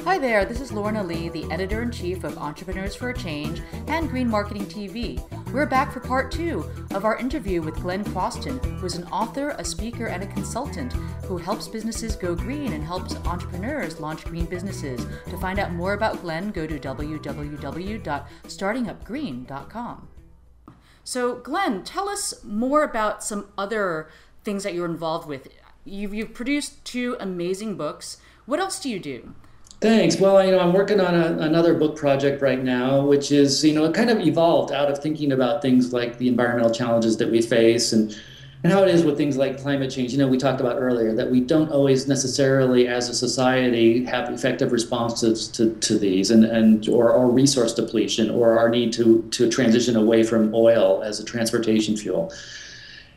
Hi there, this is Lorna Lee, the editor-in-chief of Entrepreneurs for a Change and Green Marketing TV. We're back for part 2 of our interview with Glenn Croston, who is an author, a speaker, and a consultant who helps businesses go green and helps entrepreneurs launch green businesses. To find out more about Glenn, go to www.startingupgreen.com. So Glenn, tell us more about some other things that you're involved with. You've produced 2 amazing books. What else do you do? Thanks. Well, I'm working on another book project right now, which is, it kind of evolved out of thinking about things like the environmental challenges that we face and how it is with things like climate change. We talked about earlier that we don't always necessarily, as a society, have effective responses to these or resource depletion or our need to transition away from oil as a transportation fuel.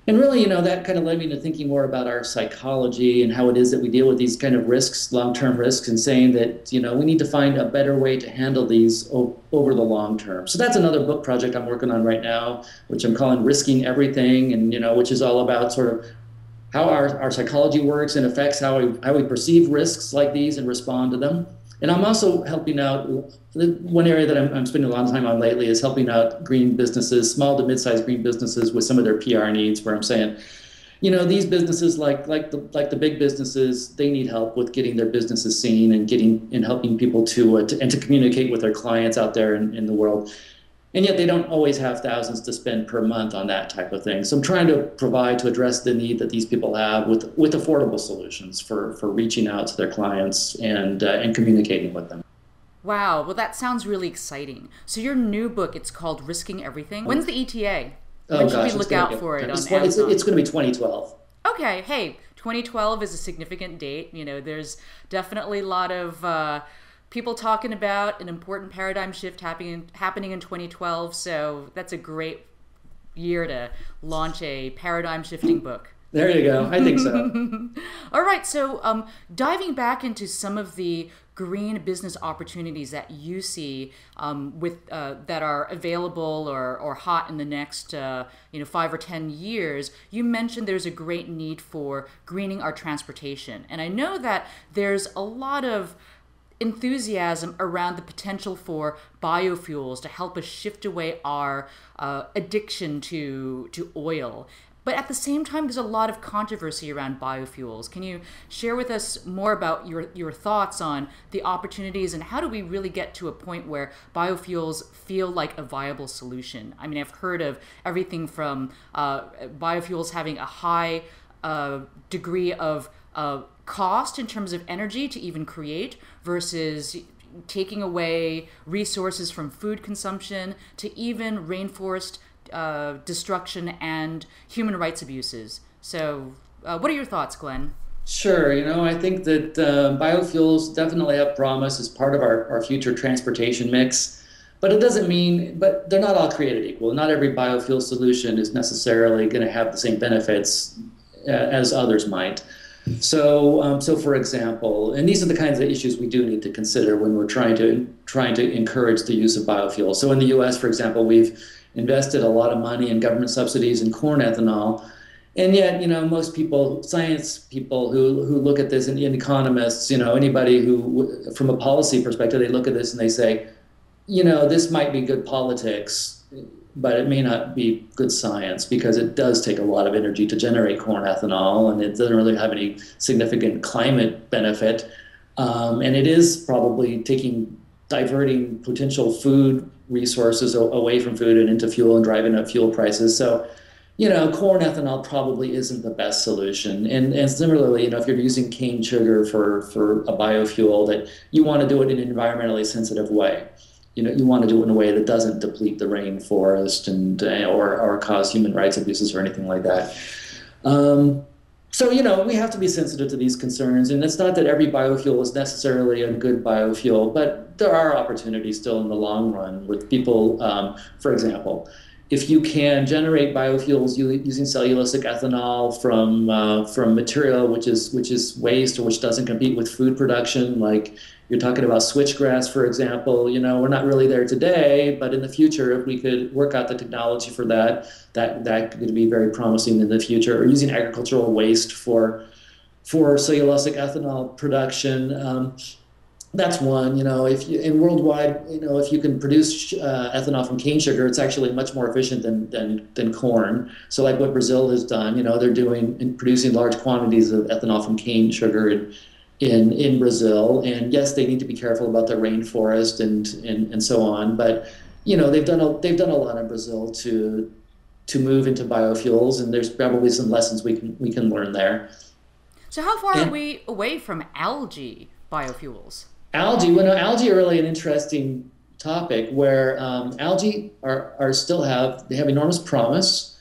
And really, that kind of led me to thinking more about our psychology and how it is that we deal with these kind of risks, long-term risks, and saying that, we need to find a better way to handle these over the long term. So that's another book project I'm working on right now, which I'm calling Risking Everything, and, which is all about sort of how our psychology works and affects how we perceive risks like these and respond to them. And I'm also helping out, one area that I'm spending a lot of time on lately is helping out green businesses, small to mid-sized green businesses with some of their PR needs, where I'm saying, these businesses like the big businesses, they need help with getting their businesses seen and helping people to communicate with their clients out there in the world. And yet they don't always have thousands to spend per month on that type of thing. So I'm trying to provide to address the need that these people have with affordable solutions for reaching out to their clients and communicating with them. Wow, well that sounds really exciting. So your new book, it's called Risking Everything. When's the ETA? When should we look out for it on Amazon? It's going to be 2012. Okay, hey, 2012 is a significant date. There's definitely a lot of people talking about an important paradigm shift happening in 2012, so that's a great year to launch a paradigm shifting book. There you go. I think so. All right, so diving back into some of the green business opportunities that you see that are available or hot in the next 5 or 10 years, you mentioned there's a great need for greening our transportation. And I know that there's a lot of enthusiasm around the potential for biofuels to help us shift away our addiction to oil. But at the same time, there's a lot of controversy around biofuels. Can you share with us more about your thoughts on the opportunities and how do we really get to a point where biofuels feel like a viable solution? I mean, I've heard of everything from biofuels having a high degree of cost in terms of energy to even create versus taking away resources from food consumption to even rainforest destruction and human rights abuses. So what are your thoughts, Glenn? Sure. I think that biofuels definitely have promise as part of our future transportation mix, but it doesn't mean, but they're not all created equal. Not every biofuel solution is necessarily going to have the same benefits as others might. So for example, and these are the kinds of issues we do need to consider when we're trying to encourage the use of biofuels. So in the U.S., for example, we've invested a lot of money in government subsidies in corn ethanol, and yet most people, science people who look at this, and economists, anybody who, from a policy perspective, they look at this and they say, this might be good politics, but it may not be good science because it does take a lot of energy to generate corn ethanol, and it doesn't really have any significant climate benefit. And it is probably diverting potential food resources away from food and into fuel and driving up fuel prices. So, corn ethanol probably isn't the best solution. And similarly, if you're using cane sugar for a biofuel, that you want to do it in an environmentally sensitive way. You want to do it in a way that doesn't deplete the rainforest or cause human rights abuses or anything like that. So, we have to be sensitive to these concerns. And it's not that every biofuel is necessarily a good biofuel, but there are opportunities still in the long run with people, for example, if you can generate biofuels using cellulosic ethanol from material which is waste or which doesn't compete with food production, like you're talking about switchgrass, for example, we're not really there today, but in the future, if we could work out the technology for that could be very promising in the future. Or using agricultural waste for cellulosic ethanol production. That's one. If you in worldwide, if you can produce ethanol from cane sugar, it's actually much more efficient than corn. So like what Brazil has done, they're doing and producing large quantities of ethanol from cane sugar in Brazil. And yes, they need to be careful about the rainforest and so on. But they've done a lot in Brazil to move into biofuels, and there's probably some lessons we can learn there. So how far are And we away from algae biofuels? algae, well, no, algae are really an interesting topic where algae are still have enormous promise.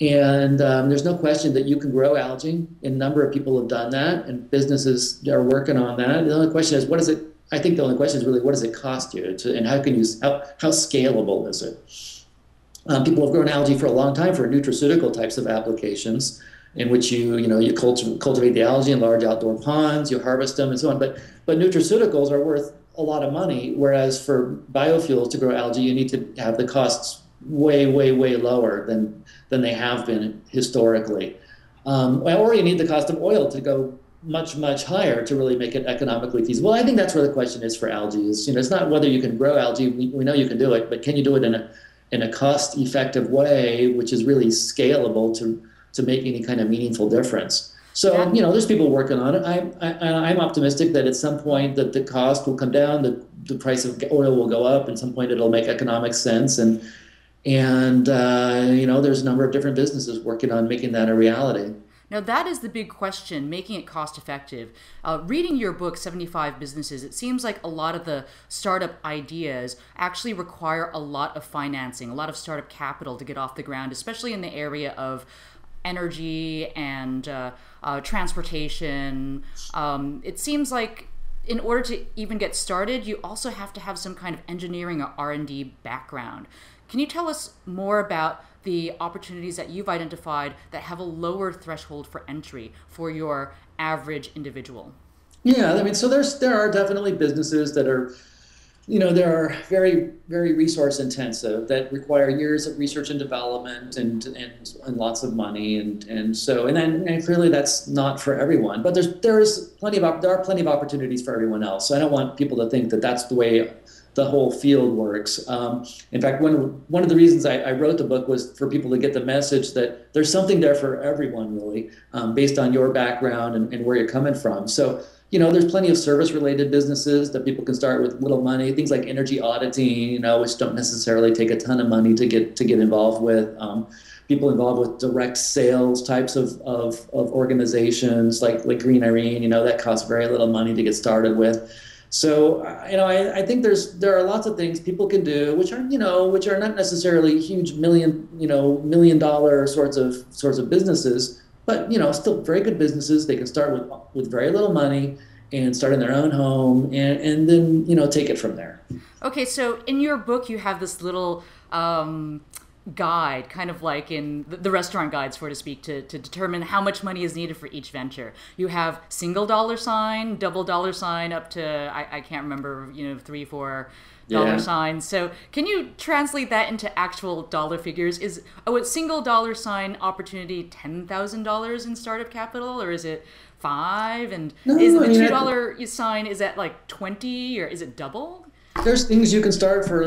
And there's no question that you can grow algae. A number of people have done that, and businesses are working on that. The only question is, what is it? I think the only question is really, what does it cost you to, and how scalable is it? People have grown algae for a long time for nutraceutical types of applications, in which you cultivate the algae in large outdoor ponds, you harvest them, and so on. But nutraceuticals are worth a lot of money, whereas for biofuels to grow algae, you need to have the costs way, way, way lower than they have been historically. Or you need the cost of oil to go much, much higher to really make it economically feasible. I think that's where the question is for algae. It's not whether you can grow algae. We know you can do it, but can you do it in a cost-effective way, which is really scalable to make any kind of meaningful difference? So, That there's people working on it. I'm optimistic that at some point that the cost will come down, the price of oil will go up, and at some point it'll make economic sense. And there's a number of different businesses working on making that a reality. Now, that is the big question, making it cost effective. Reading your book, 75 Businesses, it seems like a lot of the startup ideas actually require a lot of financing, a lot of startup capital to get off the ground, especially in the area of energy and transportation. It seems like in order to even get started, you also have to have some kind of engineering or R&D background. Can you tell us more about the opportunities that you've identified that have a lower threshold for entry for your average individual? Yeah, I mean, so there are definitely businesses that are, there are very, very resource intensive that require years of research and development and lots of money, and clearly that's not for everyone. But there are plenty of opportunities for everyone else. So I don't want people to think that that's the way the whole field works. In fact, one of the reasons I wrote the book was for people to get the message that there's something there for everyone, really, based on your background and where you're coming from. So, there's plenty of service-related businesses that people can start with little money, things like energy auditing, which don't necessarily take a ton of money to get involved with. People involved with direct sales types of organizations like Green Irene, that costs very little money to get started with. So, I think there are lots of things people can do, which are not necessarily huge million dollar sorts of businesses, but, still very good businesses. They can start with very little money and start in their own home and then, take it from there. Okay, so in your book, you have this little guide, kind of like in the restaurant guides, so to speak, to determine how much money is needed for each venture. You have single dollar sign, double dollar sign, up to, I can't remember, $3, $4 signs. So can you translate that into actual dollar figures? Is a single dollar sign opportunity $10,000 in startup capital, or is it five? And No, is the I mean, $2 sign, is that like 20, or is it double? there's things you can start for,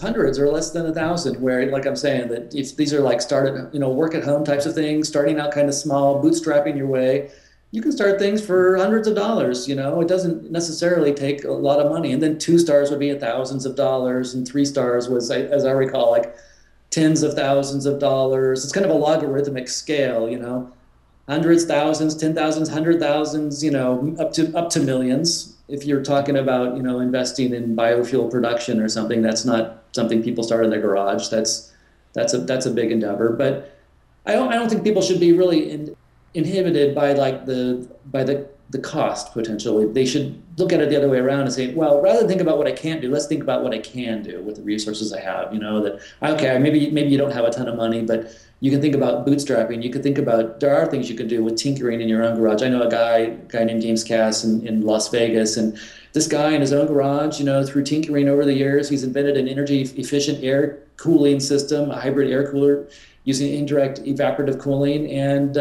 hundreds or less than 1,000, where, like I'm saying, that if these are like work at home types of things, starting out kind of small, bootstrapping your way, you can start things for hundreds of dollars. It doesn't necessarily take a lot of money. And then 2 stars would be at thousands of dollars, and 3 stars was, as I recall, like tens of thousands of dollars. It's kind of a logarithmic scale, hundreds, thousands, 10,000s, 100,000s, up to millions. If you're talking about, investing in biofuel production or something, that's not something people start in their garage. That's a big endeavor. But I don't think people should be really inhibited by the cost potentially. They should look at it the other way around and say, well, rather than think about what I can't do, let's think about what I can do with the resources I have. Maybe you don't have a ton of money, but you can think about bootstrapping. You can think about, there are things you can do with tinkering in your own garage. I know a guy named James Cass in Las Vegas, and this guy in his own garage, through tinkering over the years, he's invented an energy efficient air cooling system, a hybrid air cooler. using indirect evaporative cooling, and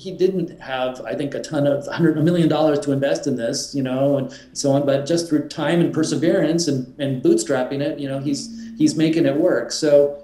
he didn't have, I think, $100 million to invest in this, and so on. But just through time and perseverance and bootstrapping it, he's making it work. So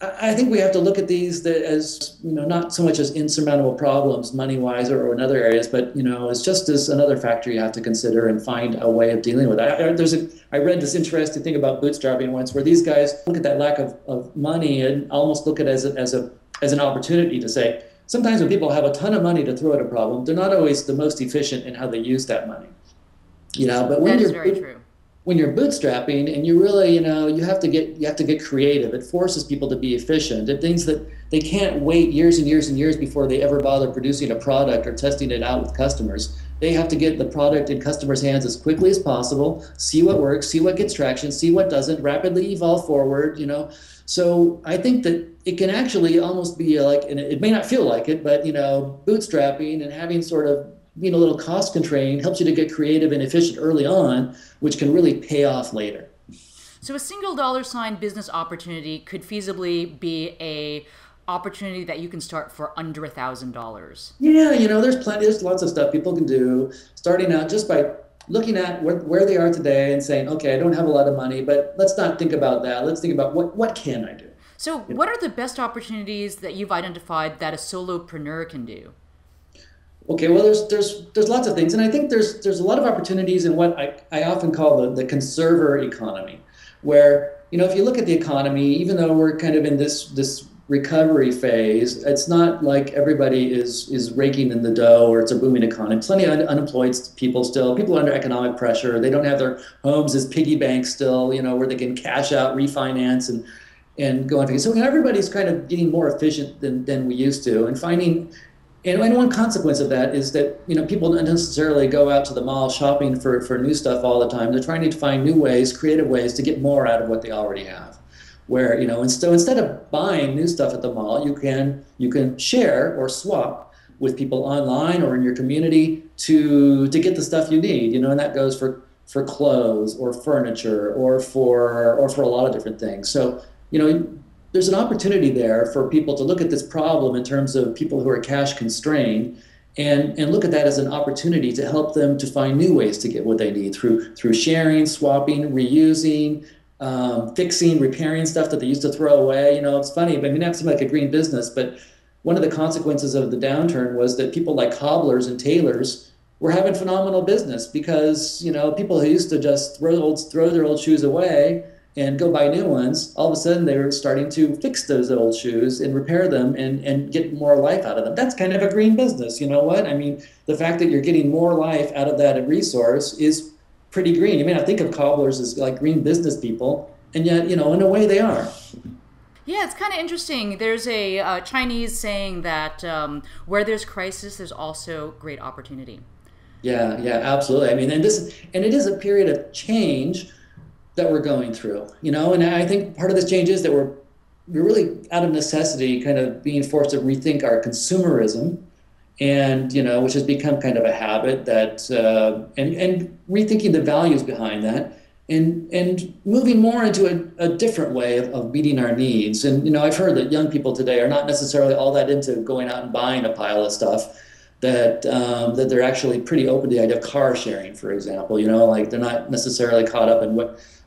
I think we have to look at these as, not so much as insurmountable problems money-wise or in other areas, but, it's just as another factor you have to consider and find a way of dealing with it. I read this interesting thing about bootstrapping once where these guys look at that lack of money and almost look at it as an opportunity to say, sometimes when people have a ton of money to throw at a problem, they're not always the most efficient in how they use that money. But when that is very true. When you're bootstrapping and you really, you have to get creative. It forces people to be efficient. It things that they can't wait years and years and years before they ever bother producing a product or testing it out with customers. They have to get the product in customers' hands as quickly as possible, see what works, see what gets traction, see what doesn't, rapidly evolve forward, So I think that it can actually almost be like, and it may not feel like it, but, bootstrapping and having sort of being a little cost constrained helps you to get creative and efficient early on, which can really pay off later. So a single dollar sign business opportunity could feasibly be a opportunity that you can start for under $1,000. Yeah, there's lots of stuff people can do starting out just by looking at where they are today and saying, okay, I don't have a lot of money, but let's not think about that. Let's think about what can I do? So what are the best opportunities that you've identified that a solopreneur can do? Okay, well, there's lots of things, and I think there's a lot of opportunities in what I often call the conserver economy, where if you look at the economy, even though we're kind of in this recovery phase, it's not like everybody is raking in the dough or it's a booming economy. Plenty of unemployed people still. People are under economic pressure. They don't have their homes as piggy banks still, where they can cash out, refinance, and go on. So everybody's kind of getting more efficient than we used to, and finding. And one consequence of that is that people don't necessarily go out to the mall shopping for new stuff all the time. They're trying to find new ways, creative ways to get more out of what they already have. Where instead of buying new stuff at the mall, you can share or swap with people online or in your community to get the stuff you need. And that goes for clothes or furniture or for a lot of different things. So there's an opportunity there for people to look at this problem in terms of people who are cash constrained and look at that as an opportunity to help them to find new ways to get what they need through sharing, swapping, reusing, fixing, repairing stuff that they used to throw away. It's funny, but not something like a green business, but one of the consequences of the downturn was that people like cobblers and tailors were having phenomenal business because, people who used to just throw their old shoes away and go buy new ones, all of a sudden they were starting to fix those old shoes and repair them and get more life out of them. That's kind of a green business. You know what? I mean, the fact that you're getting more life out of that resource is pretty green. You may not think of cobblers as like green business people, and yet, in a way they are. Yeah, it's kind of interesting. There's a Chinese saying that where there's crisis, there's also great opportunity. Yeah, absolutely. I mean, and it is a period of change that we're going through, and I think part of this change is that we're really out of necessity kind of being forced to rethink our consumerism and, which has become kind of a habit that, and rethinking the values behind that and moving more into a different way of meeting our needs. And, I've heard that young people today are not necessarily all that into going out and buying a pile of stuff, that they're actually pretty open to the idea of car sharing, for example, like they're not necessarily caught up in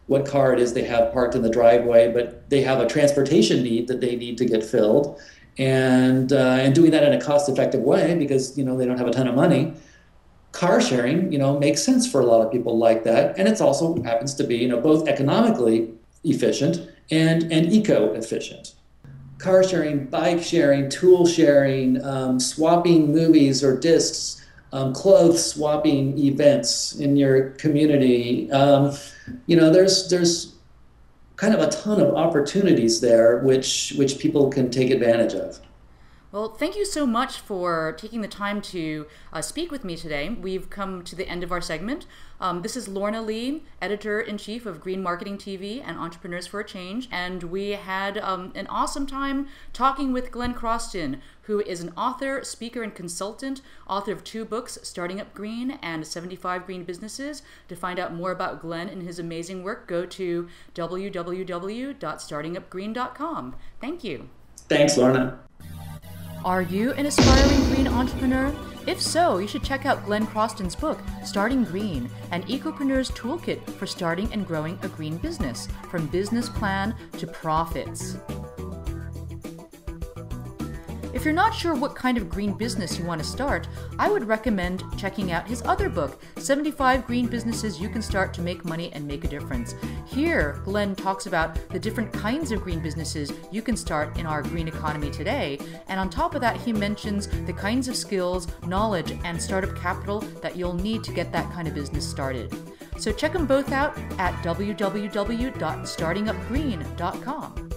what car it is they have parked in the driveway, but they have a transportation need that they need to get filled, and doing that in a cost-effective way because they don't have a ton of money. Car sharing, makes sense for a lot of people like that, and it also happens to be both economically efficient and eco-efficient. Car sharing, bike sharing, tool sharing, swapping movies or discs. Clothes swapping events in your community. There's kind of a ton of opportunities there which people can take advantage of. Well, thank you so much for taking the time to speak with me today. We've come to the end of our segment. This is Lorna Lee, Editor-in-Chief of Green Marketing TV and Entrepreneurs for a Change, and we had an awesome time talking with Glenn Croston, who is an author, speaker, and consultant, author of 2 books, Starting Up Green and 75 Green Businesses. To find out more about Glenn and his amazing work, go to www.startingupgreen.com. Thank you. Thanks, Lorna. Are you an aspiring green entrepreneur? If so, you should check out Glenn Croston's book, Starting Green, an ecopreneur's toolkit for starting and growing a green business, from business plan to profits. If you're not sure what kind of green business you want to start, I would recommend checking out his other book, 75 Green Businesses You Can Start to Make Money and Make a Difference. Here, Glenn talks about the different kinds of green businesses you can start in our green economy today, and on top of that, he mentions the kinds of skills, knowledge, and startup capital that you'll need to get that kind of business started. So check them both out at www.startingupgreen.com.